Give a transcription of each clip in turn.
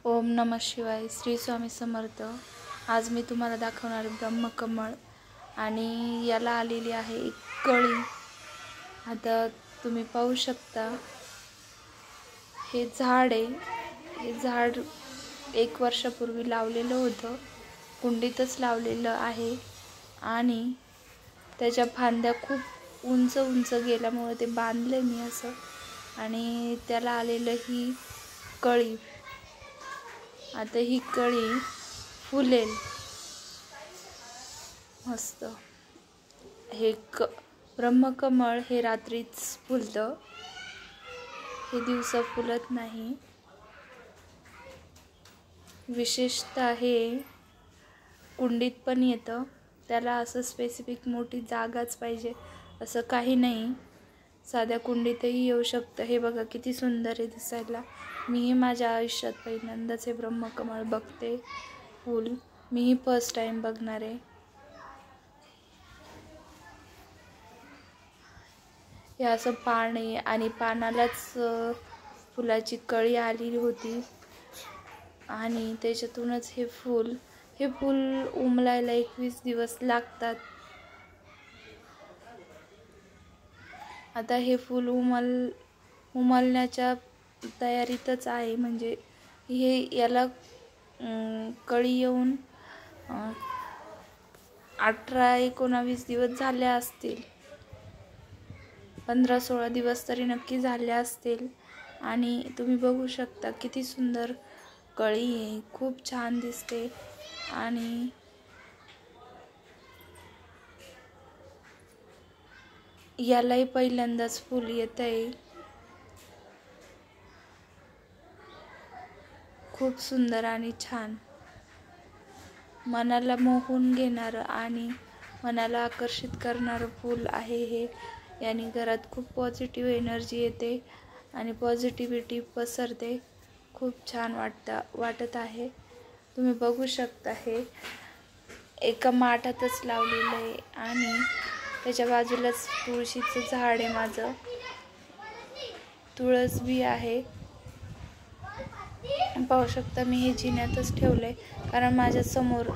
ओम नमः शिवाय. श्री स्वामी समर्थ. आज मी तुम्हाला दाखवणार ब्रह्मकमळ आणि याला आलेली आहे एक कळी. आता तुम्ही पाहू शकता हे झाड आहे. हे झाड 1 वर्षापूर्वी लावलेलं होतं, कुंडीतच लावलेलं आहे आणि त्याच्या फांद्या खूप उंच उंच गेल्यामुळे ते बांधले मी असं आणि त्याला आलेलं ही कळी. आता ही कळी फुलेल मस्त. हे ब्रह्मकमळ हे रात्रीच फुलतं, हे दिवसा फुलत नाही. विशेषतः हे कुंडीत पण येतं, त्याला असं स्पेसिफिक मोठी जागाच पाहिजे असं काही नाही, साध्या कुंडीतही येऊ शकतं. हे बघा किती सुंदर आहे दिसायला. मीही माझ्या आयुष्यात पहिल्यांदाच हे ब्रह्मकमळ बघते फूल. मीही फर्स्ट टाइम बघणार आहे. हे असं पान आहे आणि पानालाच फुलाची कळी आलेली होती आणि त्याच्यातूनच हे फूल उमलायला 21 दिवस लागतात. आता हे फूल उमलण्याच्या तयारीतच आहे. म्हणजे याला कळी येऊन 18-19 दिवस झाले असतील, 15-16 दिवस तरी नक्की झाले असतील. आणि तुम्ही बघू शकता किती सुंदर कळी आहे, खूप छान दिसते. आणि यालाही पहिल्यांदाच फूल येत आहे. खूप सुंदर आणि छान, मनाला मोहून घेणारं आणि मनाला आकर्षित करणारं फूल आहे हे. याने घरात खूप पॉझिटिव्ह एनर्जी येते आणि पॉझिटिव्हिटी पसरते. खूप छान वाटत आहे. तुम्ही बघू शकता हे एका माठातच लावलेलं आहे आणि त्याच्या बाजूलाच तुळशीचं झाड आहे. माझं तुळस बी आहे, पाहू शकता. मी हे जिन्यातच ठेवलंय कारण माझ्या समोर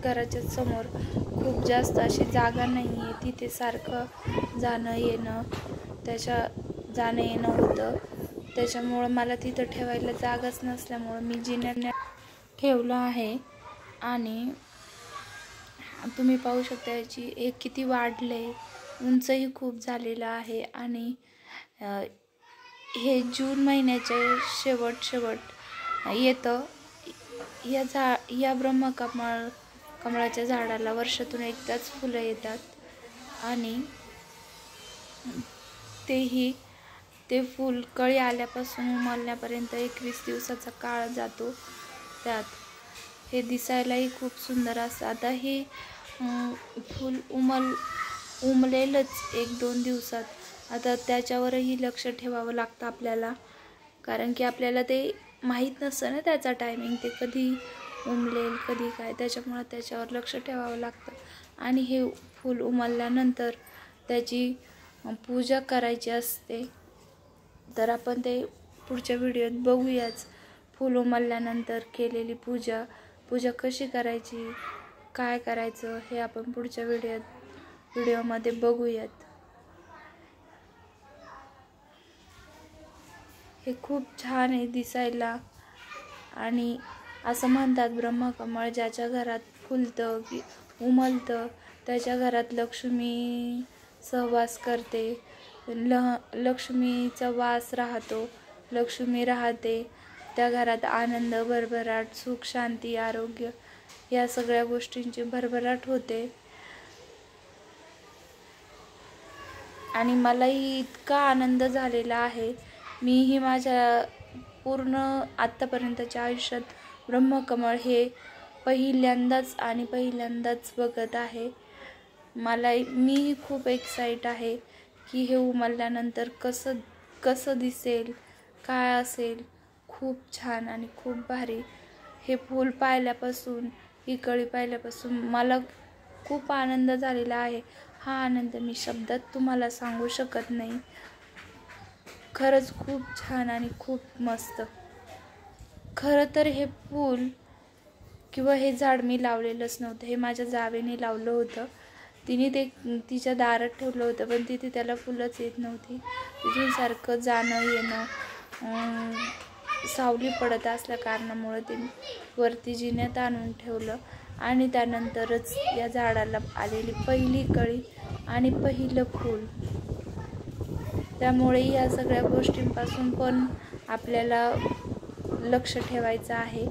घराच्या समोर खूप जास्त अशी जागा नाही आहे. तिथे सारखं जाणं येणं होतं, त्याच्यामुळं मला तिथं ठेवायला जागाच नसल्यामुळं मी जिन्यात ठेवलं आहे. आणि तुम्ही पाहू शकता याची एक किती वाढले, उंचही खूप झालेलं आहे. आणि हे जून महिन्याचे शेवट येतं. या कमळाच्या झाडाला वर्षातून एकदाच फुलं येतात आणि ते फूल कळी आल्यापासून उमलण्यापर्यंत 21 दिवसाचा काळ जातो त्यात. हे दिसायलाही खूप सुंदर असतं. आता हे फूल उमलेलच 1-2 दिवसात. आता त्याच्यावरही लक्ष ठेवावं लागतं आपल्याला, कारण की आपल्याला ते माहीत नसतं ना त्याचा टायमिंग, ते कधी उमलेल कधी काय, त्याच्यामुळं त्याच्यावर लक्ष ठेवावं लागतं. आणि हे फूल उमलल्यानंतर त्याची पूजा करायची असते, तर आपण ते पुढच्या व्हिडिओत बघूयाच. फूल उमलल्यानंतर केलेली पूजा कशी करायची, काय करायचं हे आपण पुढच्या व्हिडिओमध्ये बघूयात. हे खूप छान आहे दिसायला. आणि असं म्हणतात ब्रह्मकमळ ज्याच्या घरात फुलतं की उमलतं त्याच्या घरात लक्ष्मी सहवास करते, लक्ष्मीचा वास राहतो, लक्ष्मी राहते त्या घरात. आनंद, भरभराट, सुख, शांती, आरोग्य या सगळ्या गोष्टींची भरभराट होते. आणि मलाही इतका आनंद झालेला आहे. मीही माझ्या पूर्ण आत्तापर्यंतच्या आयुष्यात ब्रह्मकमळ हे पहिल्यांदाच बघत आहे. मीही खूप एक्साइट आहे की हे उमलल्यानंतर कसं दिसेल, काय असेल. खूप छान आणि खूप भारी. हे फूल पाहिल्यापासून, ही कळी पाहिल्यापासून मला खूप आनंद झालेला आहे. हा आनंद मी शब्दात तुम्हाला सांगू शकत नाही. खरंच खूप छान आणि खूप मस्त. खरं तर हे फूल किंवा हे झाड मी लावलेलंच नव्हतं, हे माझ्या जावेने लावलं होतं. तिने ते तिच्या दारात ठेवलं होतं, पण तिथे त्याला फुलंच येत नव्हती. तिथून सारखं जाणं येणं, सावली पडत असल्या कारणामुळे ते वरती जिन्यात आणून ठेवलं आणि त्यानंतरच या झाडाला आलेली पहिली कळी आणि पहिलं फूल. त्यामुळे या सगळ्या गोष्टींपासून पण आपल्याला लक्ष ठेवायचं आहे.